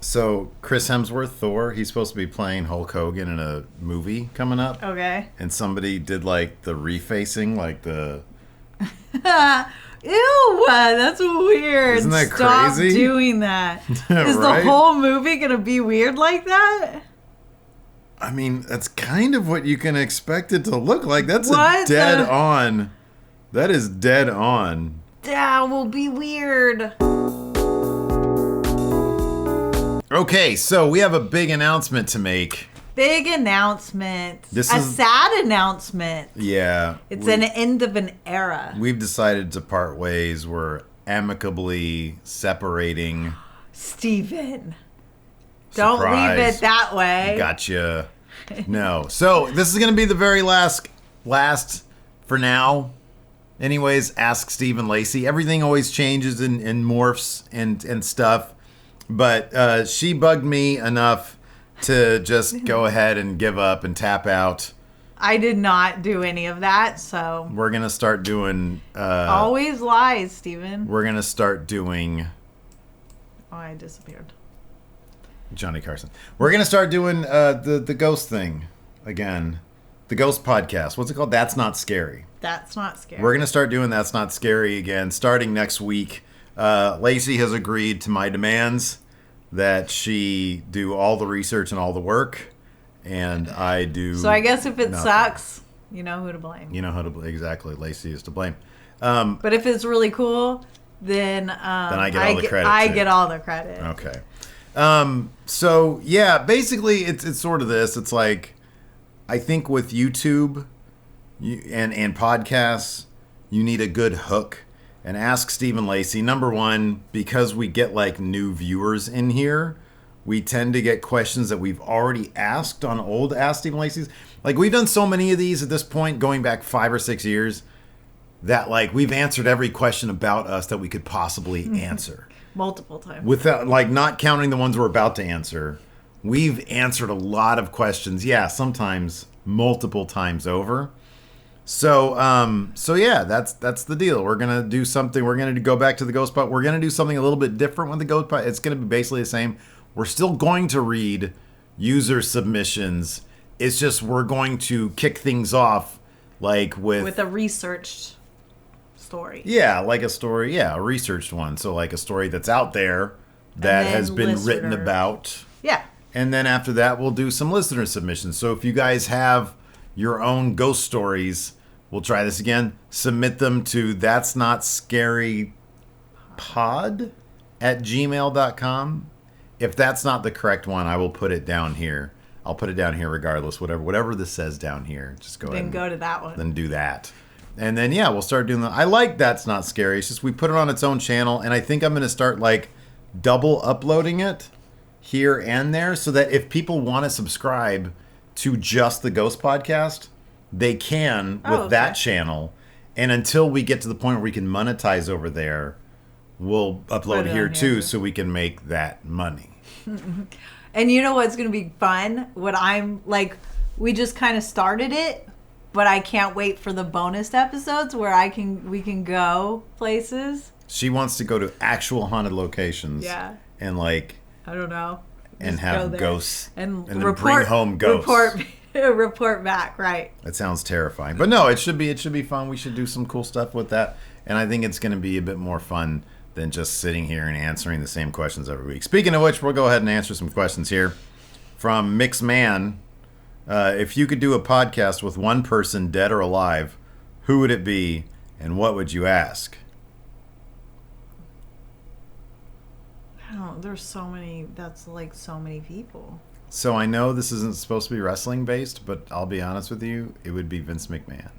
So Chris Hemsworth, Thor, he's supposed to be playing Hulk Hogan in a movie coming up. Okay. And somebody did like the refacing, like the... Ew, that's weird. Isn't that Stop crazy? doing that. Is Right? the whole movie going to be weird like that? I mean, that's kind of what you can expect it to look like. That's What a dead the- on. That is dead on. That will be weird. Okay, so we have a big announcement to make. Big announcement. This a is- sad announcement. Yeah. It's an end of an era. We've decided to part ways. We're amicably separating. Steven. Don't leave Surprise. it that way. Gotcha. No. So this is going to be the very last for now. Anyways, Ask Steve and Lacey. Everything always changes and morphs and stuff. But she bugged me enough to just go ahead and give up and tap out. I did not do any of that, so. We're going to start doing... Always lies, Steven. We're going to start doing... Oh, I disappeared. Johnny Carson. We're going to start doing the ghost thing again. The ghost podcast. What's it called? That's Not Scary. That's not scary. We're going to start doing That's Not Scary again starting next week. Lacey has agreed to my demands that she do all the research and all the work, and I do... So I guess if it nothing. sucks, you know who to blame. You know how to blame. Exactly. Lacey is to blame. But if it's really cool, then I get all the credit, I too. get all the credit. Okay. So yeah, basically it's sort of this. It's like, I think with YouTube and podcasts, you need a good hook. And Ask Steve and Lacey, number one, because we get like new viewers in here, we tend to get questions that we've already asked on old Ask Steve and Lacey's. Like, we've done so many of these at this point, going back 5 or 6 years, that like we've answered every question about us that we could possibly answer. Multiple times. Without, like, not counting the ones we're about to answer, we've answered a lot of questions. Yeah, sometimes multiple times over. So yeah, that's the deal. We're gonna do something. We're gonna go back to the ghost pod. We're gonna do something a little bit different with the ghost pod. It's gonna be basically the same. We're still going to read user submissions. It's just we're going to kick things off like with a researched story. Yeah, like a story. Yeah, a researched one. So like a story that's out there that has been written about. Yeah. And then after that, we'll do some listener submissions. So if you guys have your own ghost stories, we'll try this again. Submit them to that's not scary pod@gmail.com. If that's not the correct one, I will put it down here. I'll put it down here regardless. Whatever this says down here, just go ahead. Then go to that one. Then do that. And then, yeah, we'll start doing that. I like That's Not Scary. It's just we put it on its own channel, and I think I'm going to start, like, double uploading it here and there so that if people want to subscribe to just the Ghost Podcast, they can with that channel. And until we get to the point where we can monetize over there, we'll upload here too so we can make that money. And you know what's going to be fun? What I'm, like, we just kind of started it. But I can't wait for the bonus episodes where we can go places. She wants to go to actual haunted locations. Yeah. And like, I don't know. And have ghosts. And then bring home ghosts. Report back, right. That sounds terrifying. But no, it should be fun. We should do some cool stuff with that. And I think it's going to be a bit more fun than just sitting here and answering the same questions every week. Speaking of which, we'll go ahead and answer some questions here from Mixed Man. If you could do a podcast with one person, dead or alive, who would it be, and what would you ask? There's so many. That's like so many people. So I know this isn't supposed to be wrestling based, but I'll be honest with you, it would be Vince McMahon,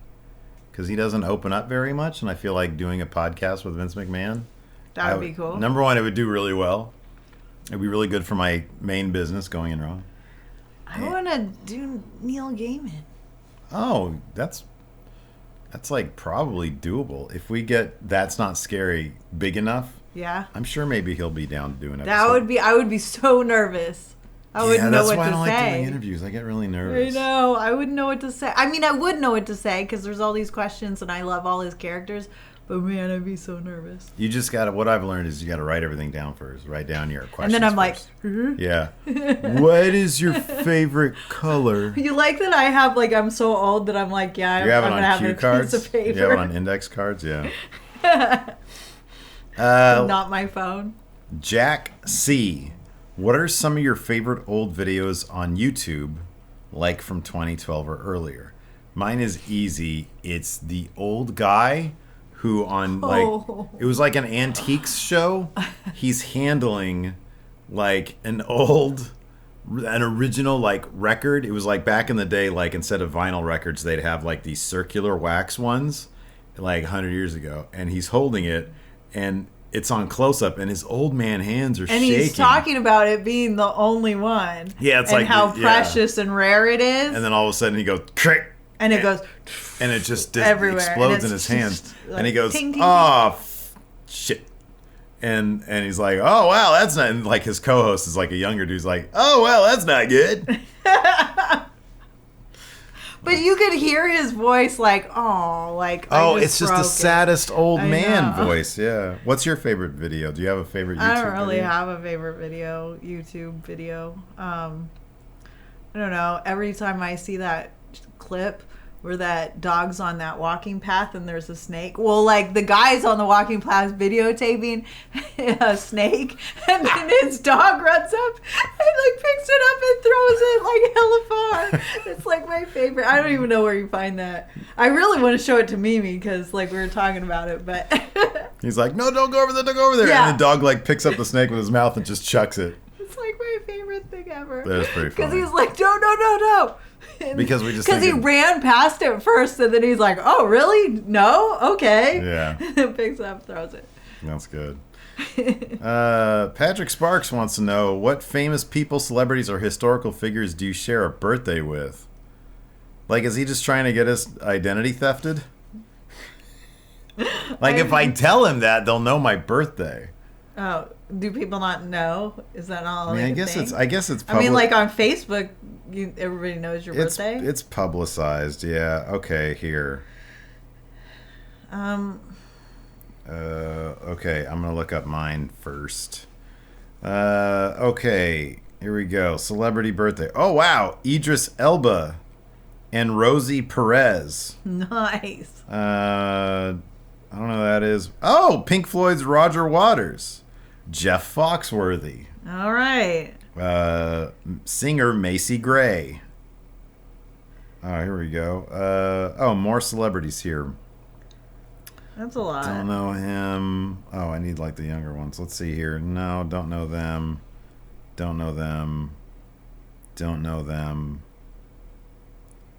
because he doesn't open up very much, and I feel like doing a podcast with Vince McMahon. That would be cool. Number one, it would do really well. It'd be really good for my main business, Going in Raw. I want to do Neil Gaiman. Oh, that's like probably doable. If we get That's Not Scary big enough, yeah, I'm sure maybe he'll be down to do an episode. I would be so nervous. I wouldn't know what to say. That's why I don't like doing interviews. I get really nervous. I know. I wouldn't know what to say. I mean, I would know what to say because there's all these questions and I love all his characters. But man, I'd be so nervous. You just gotta. What I've learned is you gotta write everything down first. Write down your questions. And then I'm first. like, yeah. What is your favorite color? You like that I have like I'm so old that I'm like, yeah, You have I'm it gonna on have cue a cards. piece of paper. You have it on index cards. Yeah. Not my phone. Jack C. What are some of your favorite old videos on YouTube, like from 2012 or earlier? Mine is easy. It's the old guy who on it was like an antiques show. He's handling like an original like record. It was like back in the day, like instead of vinyl records, they'd have like these circular wax ones, like 100 years ago. And he's holding it, and it's on close up, and his old man hands are shaking. And he's talking about it being the only one. Yeah, it's and like how precious and rare it is. And then all of a sudden he goes, crick. And it goes and it just everywhere. explodes in his hands. Like, and he goes, ting, ting, oh, shit. And he's like, oh, wow, that's not... And like his co-host is like a younger dude's like, oh, well, that's not good. But you could hear his voice like, oh, like... Oh, it's just the saddest old I man know. voice, yeah. What's your favorite video? Do you have a favorite YouTube video? I don't really have a favorite YouTube video. I don't know. Every time I see that clip where that dog's on that walking path and there's a snake. Well, like the guy's on the walking path videotaping a snake, and then his dog runs up and like picks it up and throws it like hella far. It's like my favorite. I don't even know where you find that. I really want to show it to Mimi because like we were talking about it, but he's like, no, don't go over there, don't go over there. Yeah. And the dog like picks up the snake with his mouth and just chucks it. it's like my favorite thing ever. That is pretty funny. Because he's like, no. Because we just because he ran past it first, and then he's like, "Oh, really? No, okay." Yeah. And then picks it up, throws it. That's good. Patrick Sparks wants to know, what famous people, celebrities, or historical figures do you share a birthday with? Like, is he just trying to get us identity thefted? Like, if I tell him that, they'll know my birthday. Oh, do people not know? Is that not? I mean, like I a thing? guess it's. I mean, like on Facebook, everybody knows your birthday. It's publicized. Yeah. Okay. Here. Okay. I'm gonna look up mine first. Okay. Here we go. Celebrity birthday. Oh wow, Idris Elba and Rosie Perez. Nice. I don't know who that is. Oh, Pink Floyd's Roger Waters. Jeff Foxworthy. All right. Singer Macy Gray. Oh, here we go. More celebrities here. That's a lot. Don't know him. Oh, I need like the younger ones. Let's see here. No, don't know them. Don't know them. Don't know them.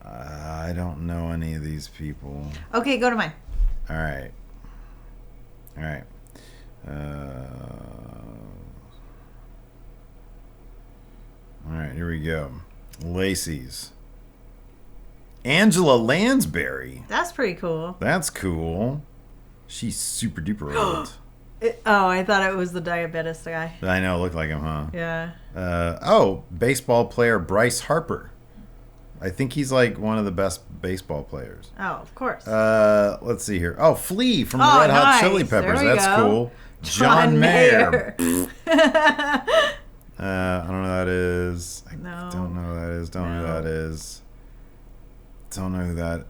I don't know any of these people. Okay, go to mine. All right. All right, here we go. Lacey's. Angela Lansbury. That's pretty cool. That's cool. She's super duper old. I thought it was the diabetes guy. I know, it looked like him, huh? Yeah. Baseball player Bryce Harper. I think he's like one of the best baseball players. Oh, of course. Let's see here. Oh, Flea from the Red Hot Chili Peppers. There we That's go. cool. John Mayer. I don't know who that is. No. Don't know who that is. Don't know who that is. Don't know who that.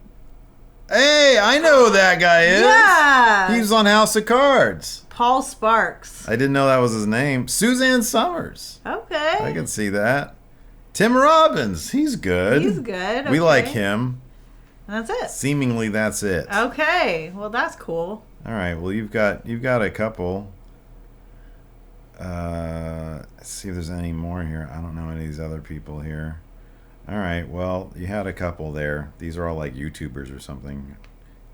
Hey, I know who that guy is. Yeah. He was on House of Cards. Paul Sparks. I didn't know that was his name. Suzanne Summers. Okay. I can see that. Tim Robbins. He's good. He's good. We okay. like him. That's it. Seemingly, that's it. Okay. Well, that's cool. All right. Well, you've got a couple. Let's see if there's any more here. I don't know any of these other people here. All right. Well, you had a couple there. These are all like YouTubers or something.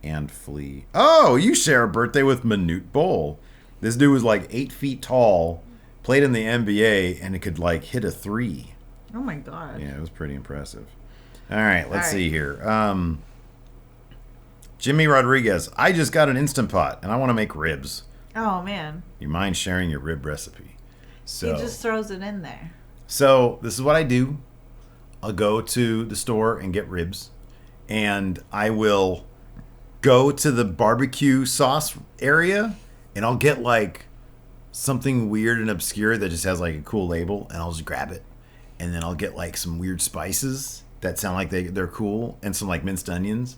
And Flea. Oh, you share a birthday with Manute Bol. This dude was like 8 feet tall, played in the NBA, and it could like hit a three. Oh my god. Yeah, it was pretty impressive. All right, let's All right. see here. Jimmy Rodriguez. I just got an Instant Pot, and I want to make ribs. Oh man. You mind sharing your rib recipe? So He just throws it in there. So this is what I do. I'll go to the store and get ribs, and I will go to the barbecue sauce area and I'll get like something weird and obscure that just has like a cool label, and I'll just grab it. And then I'll get like some weird spices that sound like they're cool, and some like minced onions,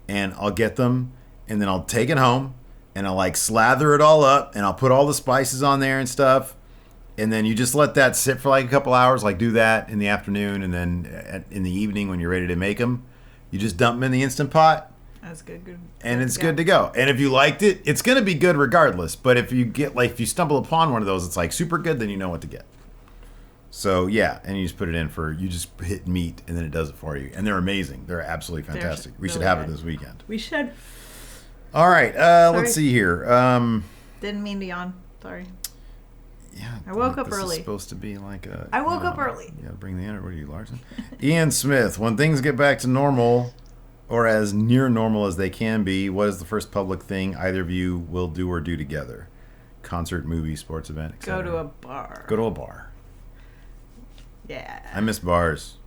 and I'll get them, and then I'll take it home and I'll like slather it all up, and I'll put all the spices on there and stuff. And then you just let that sit for like a couple hours, like do that in the afternoon, and then in the evening when you're ready to make them, you just dump them in the Instant Pot. That's good. And it's good to go. And if you liked it, it's going to be good regardless. But if you get like, if you stumble upon one of those, it's like super good, then you know what to get. So yeah, and you just put it in you just hit meat, and then it does it for you. And they're amazing. They're absolutely fantastic. We should have it this weekend. We should. All right, let's see here. Didn't mean to yawn. Sorry. Yeah, I woke up this early. Is supposed to be like a. I woke up early. Yeah, bring the energy. What are you, Larson? Ian Smith. When things get back to normal, or as near normal as they can be, what is the first public thing either of you will do or do together? Concert, movie, sports event, etc. Go to a bar. Go to a bar. Yeah. I miss bars.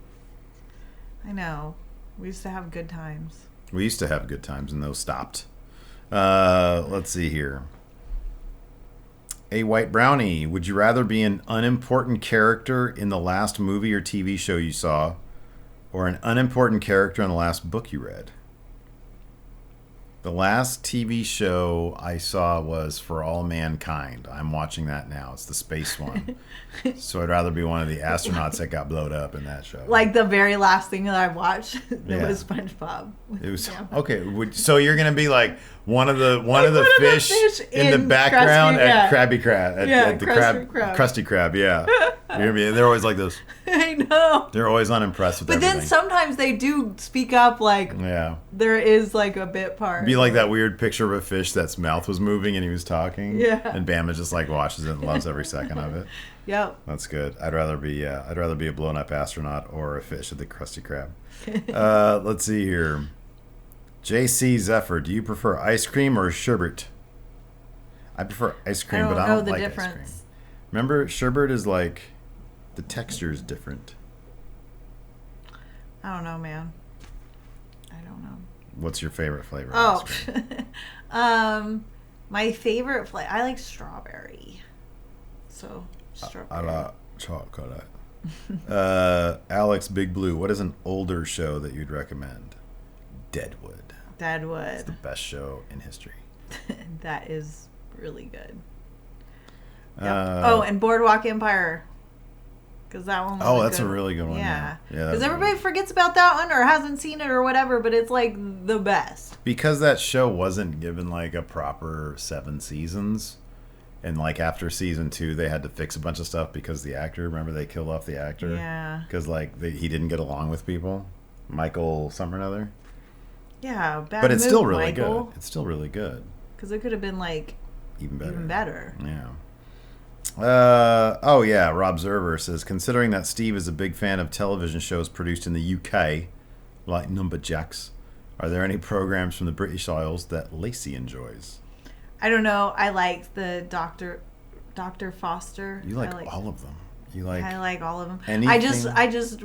I know. We used to have good times. We used to have good times, and those stopped. Let's see here. A White Brownie, would you rather be an unimportant character in the last movie or TV show you saw, or an unimportant character in the last book you read? The last TV show I saw was For All Mankind. I'm watching that now. It's the space one. So I'd rather be one of the astronauts that got blowed up in that show. Like the very last thing that I watched, was SpongeBob. It was Yeah. okay. So you're gonna be like one of the fish in the background at Krabby Krab, at the Krusty Krab. Yeah, you're gonna be. They're always like this. I know. They're always unimpressed with everything. But then sometimes they do speak up. Like there is like a bit part. Be like that weird picture of a fish that's mouth was moving and he was talking. Yeah. And Bama just like watches it and loves every second of it. Yep. That's good. I'd rather be a blown up astronaut or a fish at the Krusty Krab. Let's see here. JC Zephyr, do you prefer ice cream or sherbet? I prefer ice cream, but I don't like ice cream. Remember, sherbet is like the texture is different. I don't know, man. I don't know. What's your favorite flavor? Oh, my favorite flavor. I like strawberry. So strawberry. I like chocolate. Alex Big Blue, what is an older show that you'd recommend? Deadwood. It's the best show in history. That is really good. Yep. And Boardwalk Empire. Because that one was that's a really good one. Yeah. Because everybody forgets about that one or hasn't seen it or whatever, but it's like the best. Because that show wasn't given like a proper 7 seasons. And like after season 2, they had to fix a bunch of stuff because the actor, remember they killed off the actor? Yeah. Because like he didn't get along with people. Michael something or another. Yeah, but it's still really good. It's still really good. Because it could have been like even better. Yeah. Rob Zerver says, considering that Steve is a big fan of television shows produced in the UK, like Numberjacks, are there any programs from the British Isles that Lacey enjoys? I don't know. I like the Dr. Foster. You like all of them. I like all of them. Anything? I just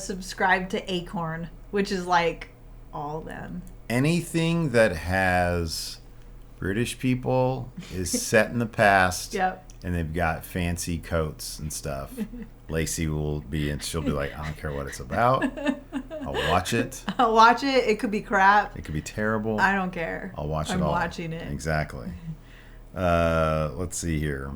subscribe to Acorn, which is like all of them. Anything that has British people is set in the past. Yep. And they've got fancy coats and stuff. Lacey will be, and she'll be like, I don't care what it's about. I'll watch it. It could be crap. It could be terrible. I don't care. I'll watch it all. I'm watching it. Exactly. Let's see here.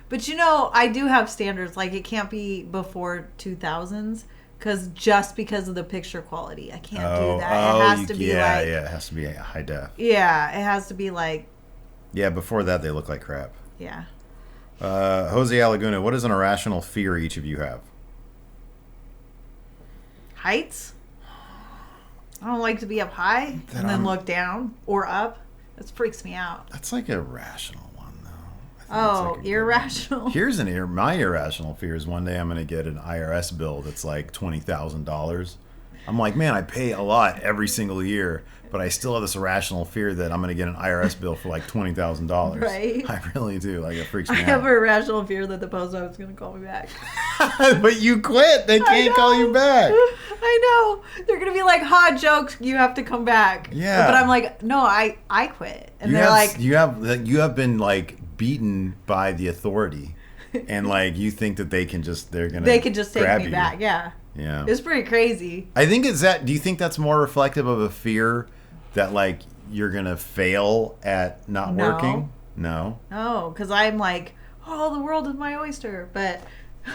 But I do have standards. Like it can't be before 2000s. Because of the picture quality. I can't do that. It has to be it has to be high def. Yeah, it has to be like. Yeah, before that they look like crap. Yeah. Jose Alaguna, what is an irrational fear each of you have? Heights. I don't like to be up high and then look down or up. That freaks me out. That's like a rational one, though. Irrational. Here's my irrational fear is one day I'm going to get an IRS bill that's like $20,000. I'm like, man, I pay a lot every single year, but I still have this irrational fear that I'm going to get an IRS bill for like $20,000. Right. I really do. Like, it freaks me I out. have a irrational fear that the post office is going to call me back. But you quit. They can't call you back. I know. They're going to be like, hot jokes, you have to come back. Yeah. But I'm like, no, I quit. And you have been like beaten by the authority, and like you think that they can just take grab me you. back. Yeah. Yeah. It's pretty crazy. I think do you think that's more reflective of a fear that like you're going to fail at not working? No. No, because I'm like, oh, the world is my oyster. But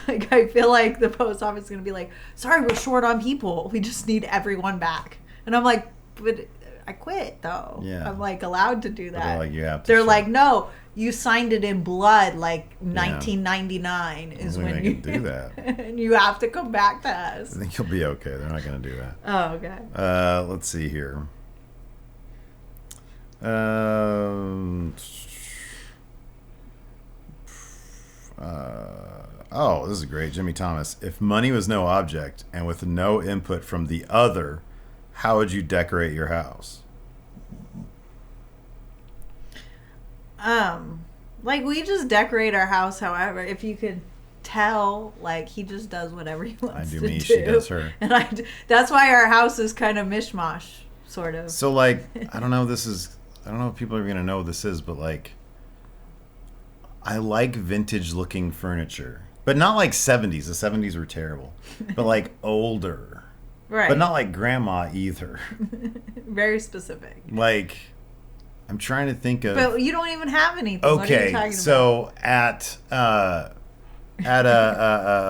like, I feel like the post office is going to be like, sorry, we're short on people. We just need everyone back. And I'm like, but I quit though. Yeah. I'm like allowed to do that. They're like, you have to. They're like, no, you signed it in blood. Like 1999 is when you can do that. And you have to come back to us. I think you'll be okay. They're not going to do that. Oh, okay. Let's see here. This is great. Jimmy Thomas. If money was no object and with no input from the other, how would you decorate your house? Like we just decorate our house. However, if you could tell, like he just does whatever he wants to do. I do me, she does her. And that's why our house is kind of mishmash, sort of. So like, I don't know if people are going to know what this is, but like, I like vintage looking furniture, but not like 70s. The 70s were terrible, but like older. Right. But not like grandma either. Very specific. Like, I'm trying to think of. But you don't even have anything. Okay, what are you talking so at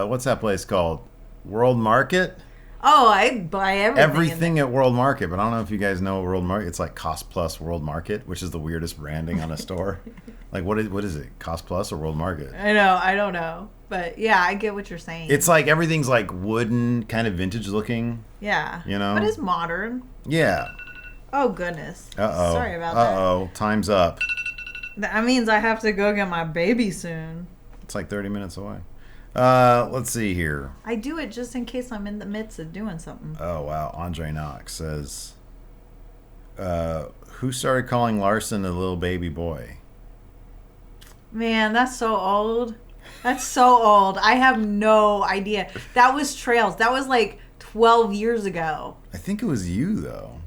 what's that place called? World Market? Oh, I buy everything. Everything at World Market, but I don't know if you guys know World Market. It's like Cost Plus World Market, which is the weirdest branding on a store. Like, what is it? Cost Plus or World Market? I don't know. But yeah, I get what you're saying. It's like everything's like wooden, kind of vintage looking. Yeah. You know? But it's modern. Yeah. Oh, goodness. Uh-oh. Sorry about that. Uh-oh. Time's up. That means I have to go get my baby soon. It's like 30 minutes away. Let's see here. I do it just in case I'm in the midst of doing something. Oh, wow. Andre Knox says, who started calling Larson a little baby boy? Man, that's so old. That's so old. I have no idea. That was Trails. That was like 12 years ago. I think it was you, though.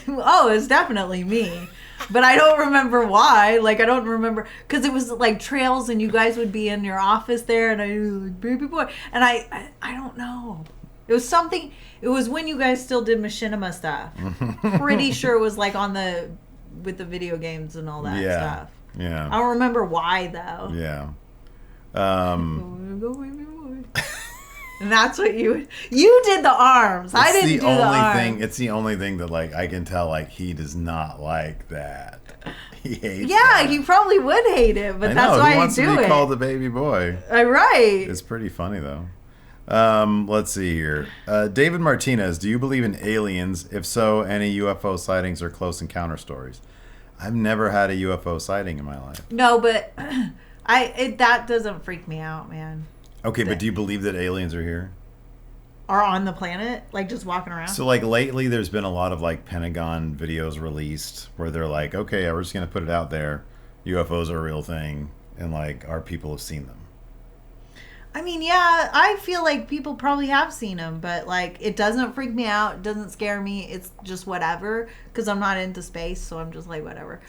Oh, it's definitely me. But I don't remember why. Like, I don't remember. Because it was like Trails and you guys would be in your office there and I was like, baby boy. And I don't know. It was something. It was when you guys still did machinima stuff. Pretty sure it was like with the video games and all that stuff. Yeah. I don't remember why, though. Yeah. And that's what you did the arms. I didn't do the arms. It's the only thing that like I can tell like he does not like that. He hates. Yeah, that. he probably would hate it, but that's why he wants I do to be it. called the baby boy. Right. It's pretty funny though. Let's see here. David Martinez, do you believe in aliens? If so, any UFO sightings or close encounter stories? I've never had a UFO sighting in my life. No, but that doesn't freak me out, man. Okay, but do you believe that aliens are here? Are on the planet, like just walking around? So like lately there's been a lot of like Pentagon videos released where they're like, okay, we're just going to put it out there. UFOs are a real thing and like our people have seen them. I mean, yeah, I feel like people probably have seen them, but like it doesn't freak me out, it doesn't scare me. It's just whatever because I'm not into space, so I'm just like whatever.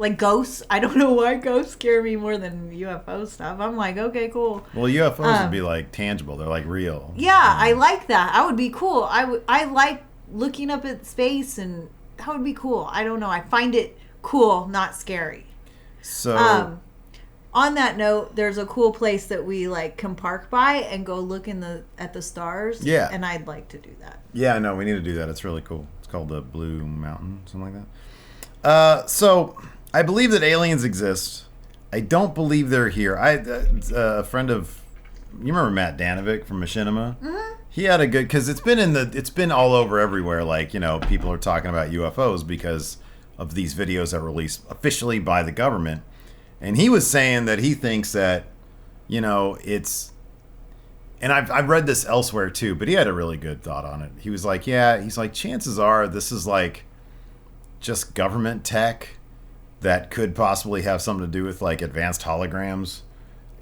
Like ghosts, I don't know why ghosts scare me more than UFO stuff. I'm like, okay, cool. Well, UFOs would be like tangible; they're like real. Yeah, I like that. That would be cool. I like looking up at space, and that would be cool. I don't know. I find it cool, not scary. So, on that note, there's a cool place that we like can park by and go look at the stars. Yeah, and I'd like to do that. Yeah, no, we need to do that. It's really cool. It's called the Blue Mountain, something like that. So. I believe that aliens exist. I don't believe they're here. A friend of, you remember Matt Danovic from Machinima? Mm-hmm. He had a good, because it's been all over everywhere. Like, you know, people are talking about UFOs because of these videos that were released officially by the government. And he was saying that he thinks that, you know, and I've read this elsewhere too, but he had a really good thought on it. He was like, chances are this is like just government tech that could possibly have something to do with like advanced holograms.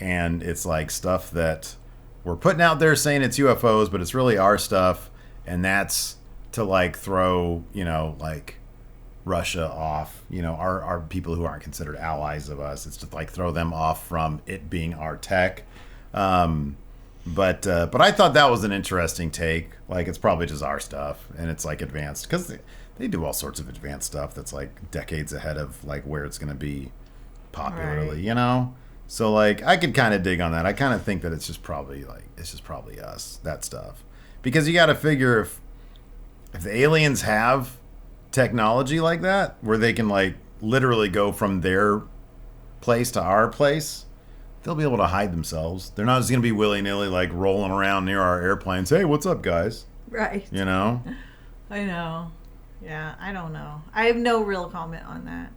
And it's like stuff that we're putting out there saying it's UFOs, but it's really our stuff. And that's to like throw, like Russia off, our people who aren't considered allies of us. It's to like throw them off from it being our tech. But I thought that was an interesting take. Like, it's probably just our stuff, and it's like advanced because they do all sorts of advanced stuff that's like decades ahead of like where it's going to be popularly, Right. So like I could kind of dig on that. I kind of think that it's just probably us, that stuff, because you got to figure if the aliens have technology like that where they can like literally go from their place to our place, they'll be able to hide themselves. They're not just going to be willy-nilly like rolling around near our airplanes. Hey, what's up, guys? Right. You know? I know. Yeah, I don't know. I have no real comment on that.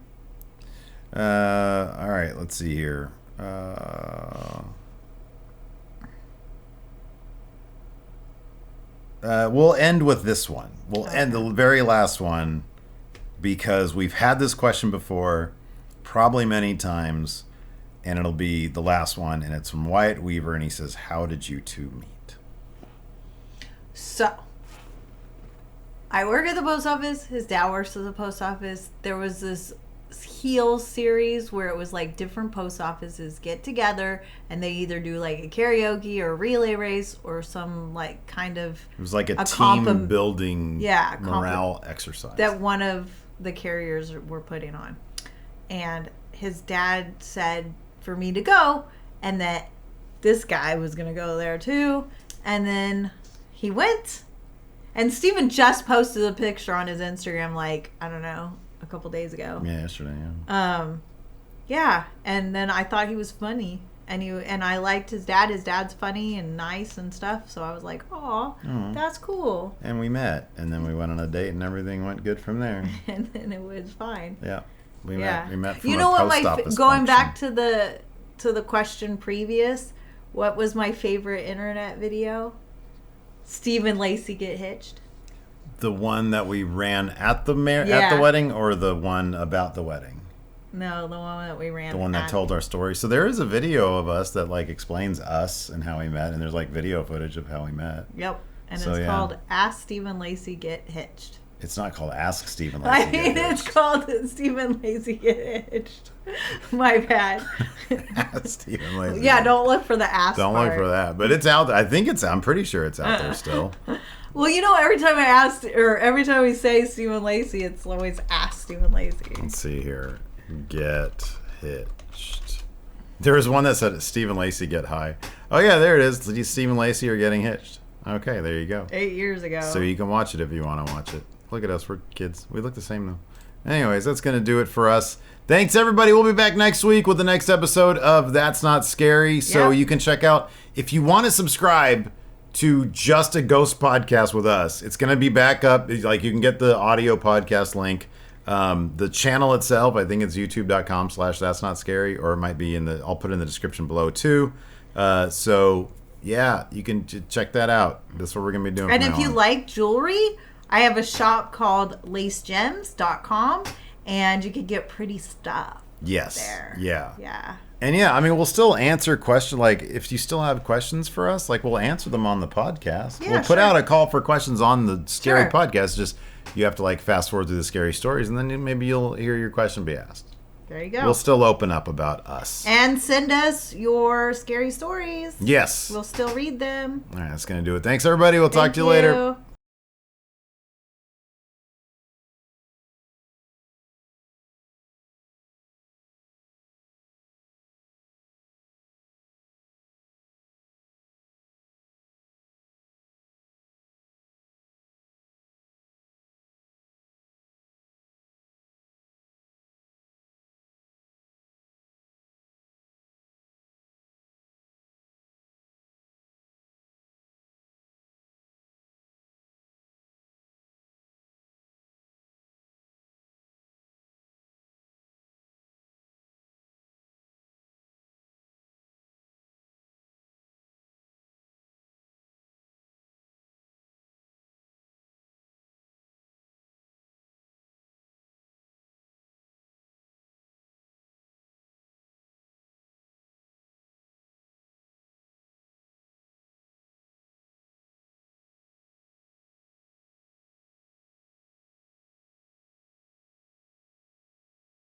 All right, let's see here. We'll end with this one. We'll end the very last one because we've had this question before, probably many times, and it'll be the last one, and it's from Wyatt Weaver, and he says, "How did you two meet?" So, I work at the post office. His dad works at the post office. There was this Heel series where it was like different post offices get together and they either do like a karaoke or a relay race or some like kind of It was like a team building morale exercise that one of the carriers were putting on. And his dad said for me to go and that this guy was going to go there too. And then he went. And Steven just posted a picture on his Instagram like, I don't know, a couple days ago. Yeah, yesterday, yeah. And then I thought he was funny. And I liked his dad. His dad's funny and nice and stuff. So I was like, "Aw, that's cool." And we met, and then we went on a date, and everything went good from there. And then it was fine. Yeah, we met. We met from you know a what? post office Going function. back to the question previous, what was my favorite internet video? Steve and Lacey get hitched. The one that we ran at the at the wedding, or the one about the wedding? No, the one that we ran. The one that told our story. So there is a video of us that like explains us and how we met, and there's like video footage of how we met. Yep, and it's called "Ask Steve and Lacey Get Hitched." It's not called "Ask Steve and Lacey Get Hitched." It's called "Steve and Lacey Get Hitched." My bad. Ask Steve and Lacey. Yeah, don't look for the ask. Don't look for that, but it's out. I think it's. I'm pretty sure it's out there still. Well, every time we say Steve and Lacey, it's always "Ask Steve and Lacey." Let's see here. Get hitched. There was one that said Steve and Lacey get high. Oh yeah, there it is. Steve and Lacey are getting hitched. Okay, there you go. 8 years ago. So you can watch it if you want to watch it. Look at us, we're kids. We look the same though. Anyways, that's gonna do it for us. Thanks everybody. We'll be back next week with the next episode of That's Not Scary. So you can check out if you want to subscribe to Just a Ghost podcast with us. It's gonna be back up. Like you can get the audio podcast link. The channel itself, I think it's youtube.com/that's not scary, or it might be I'll put it in the description below too. So yeah, you can check that out. That's what we're going to be doing. And if you like jewelry, I have a shop called lacegems.com and you can get pretty stuff. Yes. There. Yeah. Yeah. And yeah, I mean, we'll still answer questions. Like, if you still have questions for us, like, we'll answer them on the podcast. Yeah, we'll put out a call for questions on the scary podcast. Just, you have to, like, fast forward through the scary stories, and then maybe you'll hear your question be asked. There you go. We'll still open up about us. And send us your scary stories. Yes. We'll still read them. All right, that's going to do it. Thanks, everybody. We'll talk to you later.